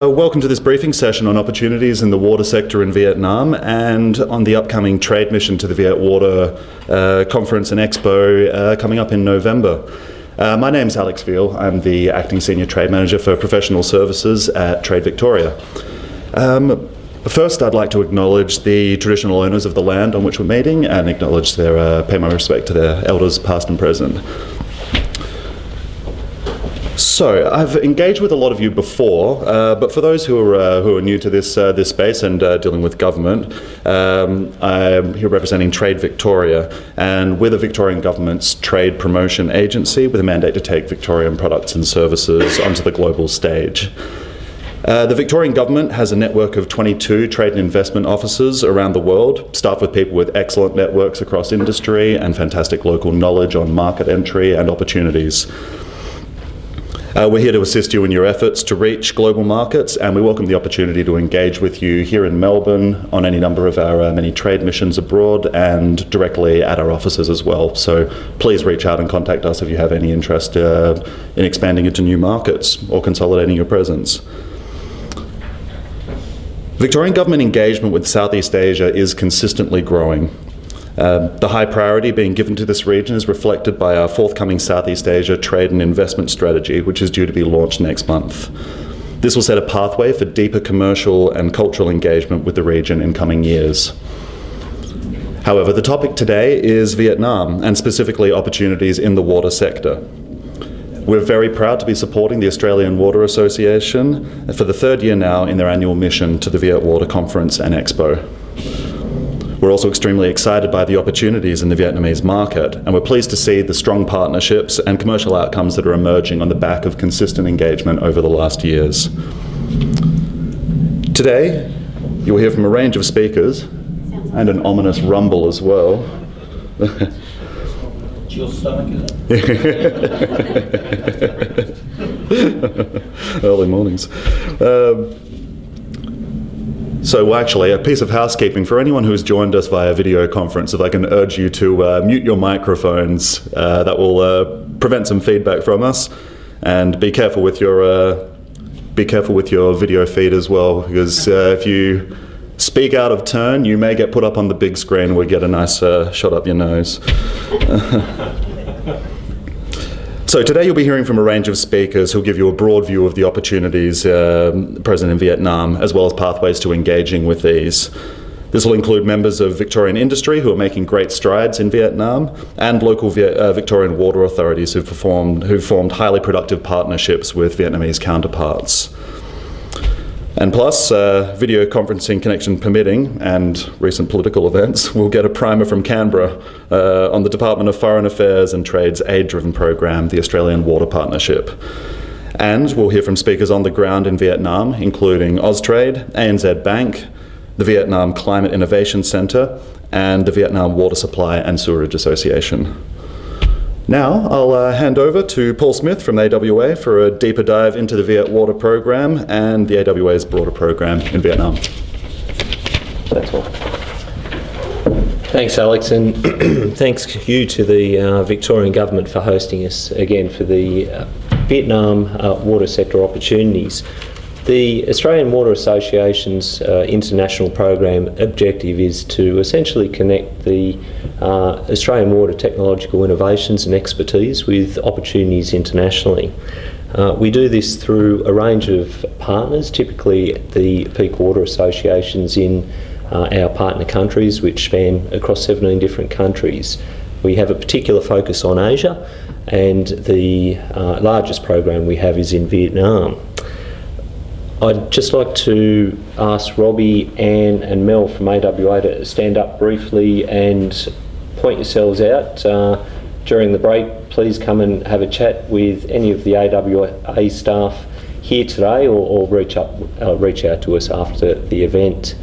Welcome to this briefing session on opportunities in the water sector in Vietnam and on the upcoming trade mission to the Viet Water Conference and Expo coming up in November. My name's Alex Veal. I'm the Acting Senior Trade Manager for Professional Services at Trade Victoria. First, I'd like to acknowledge the traditional owners of the land on which we're meeting and acknowledge pay my respect to their elders past and present. So, I've engaged with a lot of you before, but for those who are new to this space and dealing with government, I'm here representing Trade Victoria, and we're the Victorian Government's trade promotion agency with a mandate to take Victorian products and services onto the global stage. The Victorian Government has a network of 22 trade and investment offices around the world, staffed with people with excellent networks across industry and fantastic local knowledge on market entry and opportunities. We're here to assist you in your efforts to reach global markets, and we welcome the opportunity to engage with you here in Melbourne on any number of our many trade missions abroad and directly at our offices as well. So please reach out and contact us if you have any interest in expanding into new markets or consolidating your presence. Victorian Government engagement with Southeast Asia is consistently growing. The high priority being given to this region is reflected by our forthcoming Southeast Asia trade and investment strategy, which is due to be launched next month. This will set a pathway for deeper commercial and cultural engagement with the region in coming years. However, the topic today is Vietnam, and specifically opportunities in the water sector. We're very proud to be supporting the Australian Water Association for the third year now in their annual mission to the Viet Water Conference and Expo. We're also extremely excited by the opportunities in the Vietnamese market, and we're pleased to see the strong partnerships and commercial outcomes that are emerging on the back of consistent engagement over the last years. Today, you'll hear from a range of speakers, and an ominous rumble as well. It's your stomach, is it? Early mornings. So actually, a piece of housekeeping for anyone who has joined us via video conference, if I can urge you to mute your microphones, that will prevent some feedback from us, and be careful with your video feed as well, because if you speak out of turn, you may get put up on the big screen. We get a nice shot up your nose. So today you'll be hearing from a range of speakers who'll give you a broad view of the opportunities present in Vietnam, as well as pathways to engaging with these. This will include members of Victorian industry who are making great strides in Vietnam, and local Victorian water authorities who've formed highly productive partnerships with Vietnamese counterparts. And plus, video conferencing connection permitting and recent political events, we'll get a primer from Canberra on the Department of Foreign Affairs and Trade's aid-driven program, the Australian Water Partnership. And we'll hear from speakers on the ground in Vietnam, including Austrade, ANZ Bank, the Vietnam Climate Innovation Centre, and the Vietnam Water Supply and Sewerage Association. Now, I'll hand over to Paul Smith from the AWA for a deeper dive into the Viet Water Program and the AWA's broader program in Vietnam. That's all. Thanks, Alex, and thanks you to the Victorian Government for hosting us again for the Vietnam water sector opportunities. The Australian Water Association's international program objective is to essentially connect the Australian water technological innovations and expertise with opportunities internationally. We do this through a range of partners, typically the peak water associations in our partner countries, which span across 17 different countries. We have a particular focus on Asia, and the largest program we have is in Vietnam. I'd just like to ask Robbie, Anne and Mel from AWA to stand up briefly and point yourselves out. During the break, please come and have a chat with any of the AWA staff here today, or reach out to us after the event.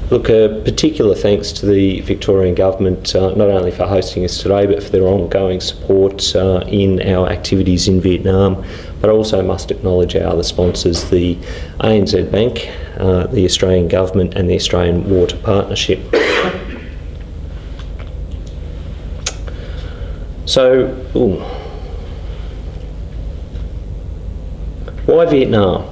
Look, a particular thanks to the Victorian Government, not only for hosting us today, but for their ongoing support in our activities in Vietnam. But I also must acknowledge our other sponsors, the ANZ Bank, the Australian Government and the Australian Water Partnership. So, Why Vietnam?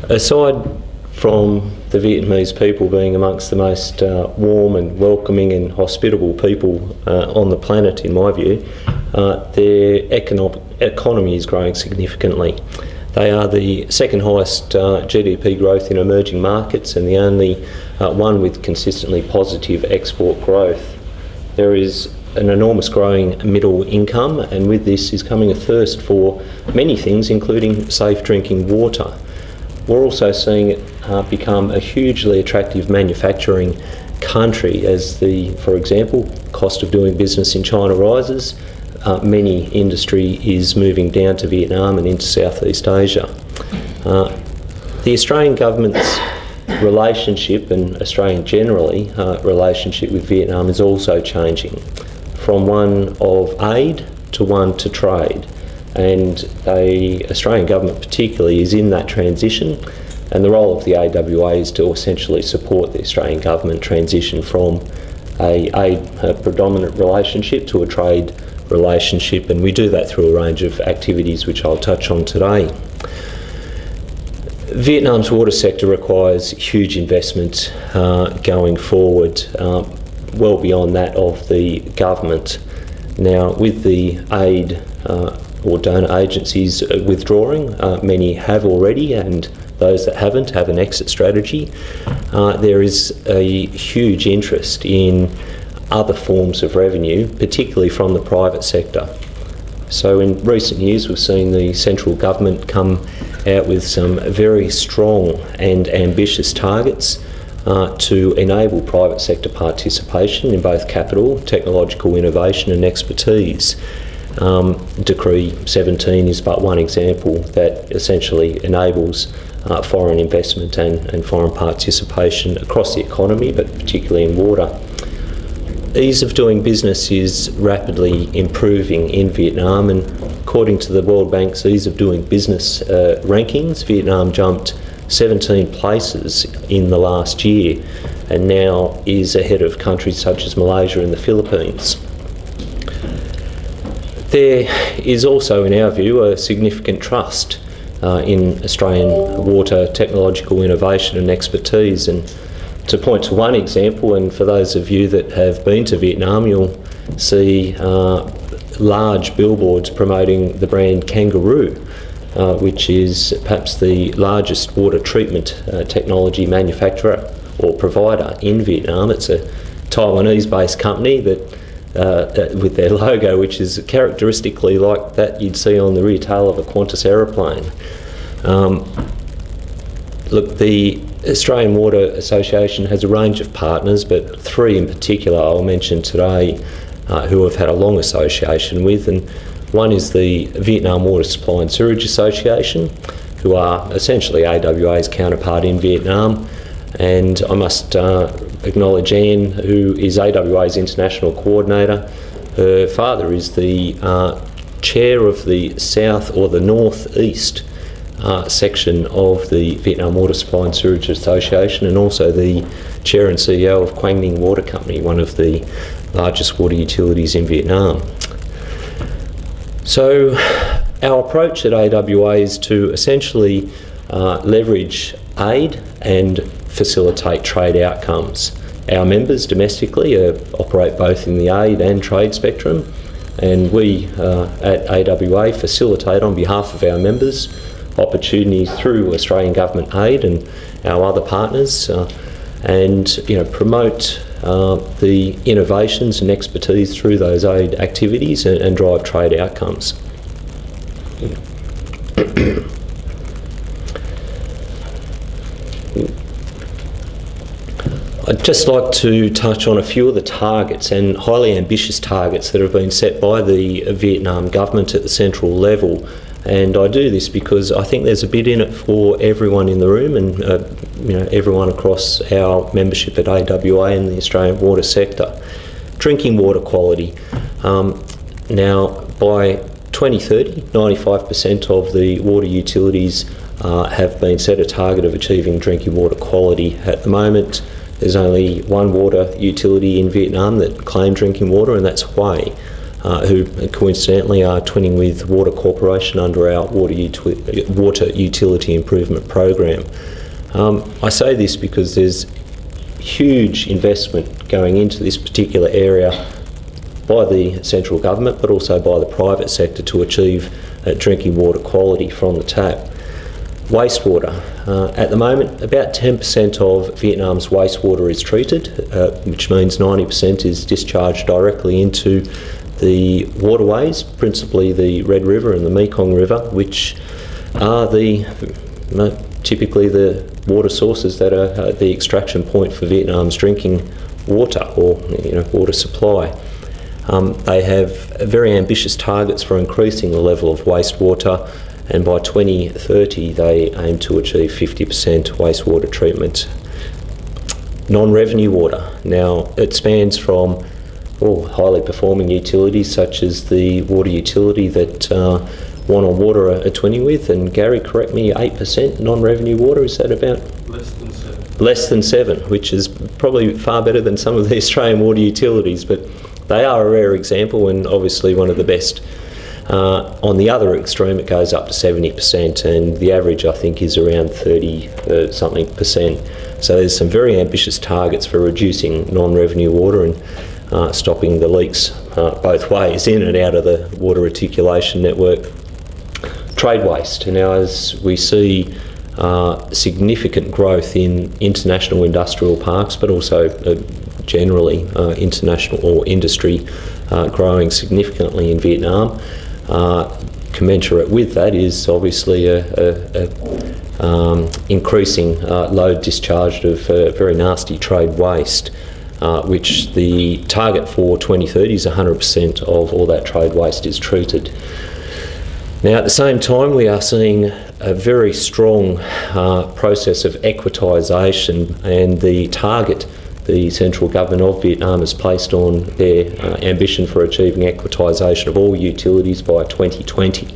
Aside from the Vietnamese people being amongst the most warm and welcoming and hospitable people on the planet, in my view, their economy is growing significantly. They are the second highest GDP growth in emerging markets and the only one with consistently positive export growth. There is an enormous growing middle income, and with this is coming a thirst for many things, including safe drinking water. We're also seeing it become a hugely attractive manufacturing country as for example, cost of doing business in China rises. Many industry is moving down to Vietnam and into Southeast Asia. The Australian government's relationship, and Australian generally, relationship with Vietnam is also changing from one of aid to one to trade. And the Australian government particularly is in that transition, and the role of the AWA is to essentially support the Australian government transition from a predominant relationship to a trade relationship, and we do that through a range of activities which I'll touch on today. Vietnam's water sector requires huge investment going forward, well beyond that of the government. Now, with the aid or donor agencies withdrawing, many have already, and those that haven't have an exit strategy. There is a huge interest in other forms of revenue, particularly from the private sector. So in recent years we've seen the central government come out with some very strong and ambitious targets to enable private sector participation in both capital, technological innovation and expertise. Decree 17 is but one example that essentially enables foreign investment and foreign participation across the economy, but particularly in water. Ease of doing business is rapidly improving in Vietnam, and according to the World Bank's Ease of Doing Business rankings, Vietnam jumped 17 places in the last year and now is ahead of countries such as Malaysia and the Philippines. There is also, in our view, a significant trust in Australian water technological innovation and expertise. And to point to one example, and for those of you that have been to Vietnam, you'll see large billboards promoting the brand Kangaroo, which is perhaps the largest water treatment technology manufacturer or provider in Vietnam. It's a Taiwanese-based company that with their logo, which is characteristically like that you'd see on the rear tail of a Qantas aeroplane. Look, the Australian Water Association has a range of partners, but three in particular I'll mention today who have had a long association with, and one is the Vietnam Water Supply and Sewerage Association, who are essentially AWA's counterpart in Vietnam, and I must acknowledge Anne, who is AWA's international coordinator. Her father is the chair of the South or the North East section of the Vietnam Water Supply and Sewerage Association, and also the chair and CEO of Quang Ninh Water Company, one of the largest water utilities in Vietnam. So our approach at AWA is to essentially leverage aid and facilitate trade outcomes. Our members domestically operate both in the aid and trade spectrum, and we at AWA facilitate on behalf of our members opportunities through Australian Government aid and our other partners, and promote the innovations and expertise through those aid activities and drive trade outcomes. I'd just like to touch on a few of the targets, and highly ambitious targets, that have been set by the Vietnam government at the central level. And I do this because I think there's a bit in it for everyone in the room, and everyone across our membership at AWA and the Australian water sector. Drinking water quality. Now, by 2030, 95% of the water utilities have been set a target of achieving drinking water quality. At the moment, there's only one water utility in Vietnam that claims drinking water, and that's Hue. who coincidentally are twinning with Water Corporation under our water utility improvement program. I say this because there's huge investment going into this particular area by the central government, but also by the private sector to achieve drinking water quality from the tap. Wastewater. At the moment, about 10% of Vietnam's wastewater is treated, which means 90% is discharged directly into the waterways, principally the Red River and the Mekong River, which are typically the water sources that are the extraction point for Vietnam's drinking water or water supply. They have very ambitious targets for increasing the level of wastewater, and by 2030 they aim to achieve 50% wastewater treatment. Non-revenue water. Now it spans from highly performing utilities such as the water utility that One on Water are twinning with, and Gary, correct me, 8% non-revenue water, is that about? Less than 7. Less than 7, which is probably far better than some of the Australian water utilities, but they are a rare example and obviously one of the best. On the other extreme, it goes up to 70%, and the average, I think, is around 30-something%. So there's some very ambitious targets for reducing non-revenue water and stopping the leaks both ways, in and out of the water reticulation network. Trade waste. Now, as we see significant growth in international industrial parks, but also generally international or industry growing significantly in Vietnam, commensurate with that is obviously increasing load discharge of very nasty trade waste, which the target for 2030 is 100% of all that trade waste is treated. Now, at the same time, we are seeing a very strong process of equitisation, and the target the central government of Vietnam has placed on their ambition for achieving equitisation of all utilities by 2020.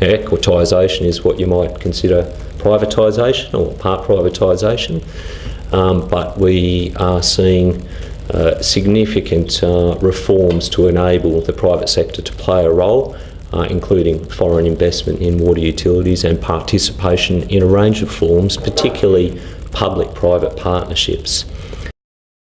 Now, equitisation is what you might consider privatisation or part privatisation, but we are seeing significant reforms to enable the private sector to play a role, including foreign investment in water utilities and participation in a range of forms, particularly public-private partnerships.